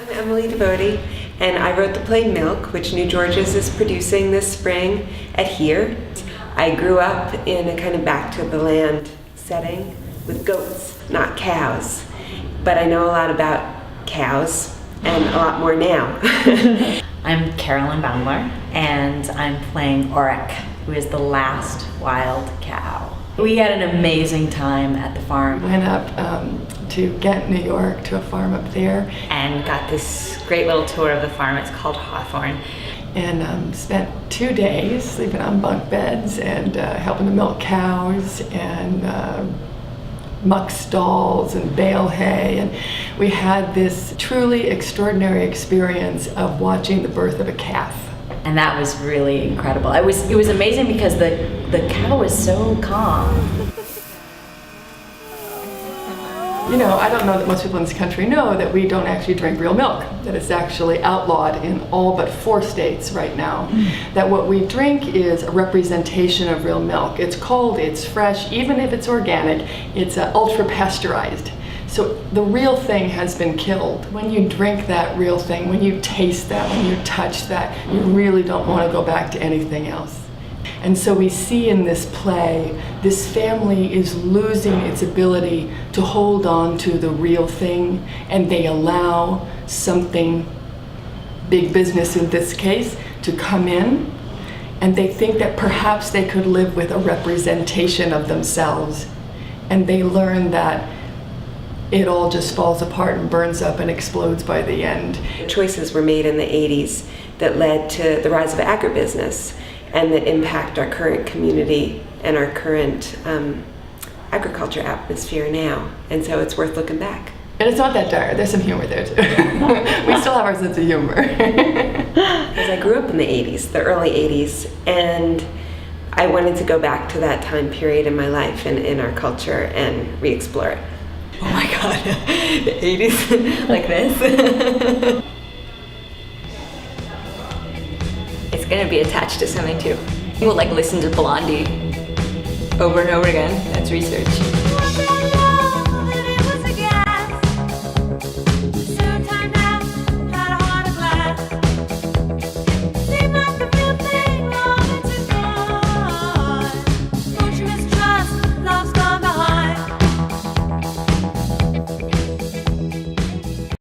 I'm Emily DeVoti, and I wrote the play Milk, which New Georgia's is producing this spring at Here. I grew up in a kind of back to the land setting with goats, not cows. But I know a lot about cows, and a lot more now. I'm Carolyn Baumler, and I'm playing Auric, who is the last wild cow. We had an amazing time at the farm. Went up to Ghent, New York, to a farm up there. And got this great little tour of the farm. It's called Hawthorne. And spent 2 days sleeping on bunk beds and helping to milk cows and muck stalls and bale hay. And we had this truly extraordinary experience of watching the birth of a calf. And that was really incredible. It was amazing because the cow was so calm. You know, I don't know that most people in this country know that we don't actually drink real milk, that it's actually outlawed in all but 4 states right now. That what we drink is a representation of real milk. It's cold, it's fresh, even if it's organic, it's ultra pasteurized. So the real thing has been killed. When you drink that real thing, when you taste that, when you touch that, you really don't want to go back to anything else. And so we see in this play, this family is losing its ability to hold on to the real thing, and they allow something, big business in this case, to come in, and they think that perhaps they could live with a representation of themselves. And they learn that it all just falls apart and burns up and explodes by the end. Choices were made in the 80s that led to the rise of agribusiness and that impact our current community and our current agriculture atmosphere now. And so it's worth looking back. And it's not that dire, there's some humor there too. We still have our sense of humor. Because I grew up in the 80s, the early 80s, and I wanted to go back to that time period in my life and in our culture and re-explore it. Oh my God, the 80s, like this. It's gonna be attached to something too. We'll like listen to Blondie over and over again. That's research.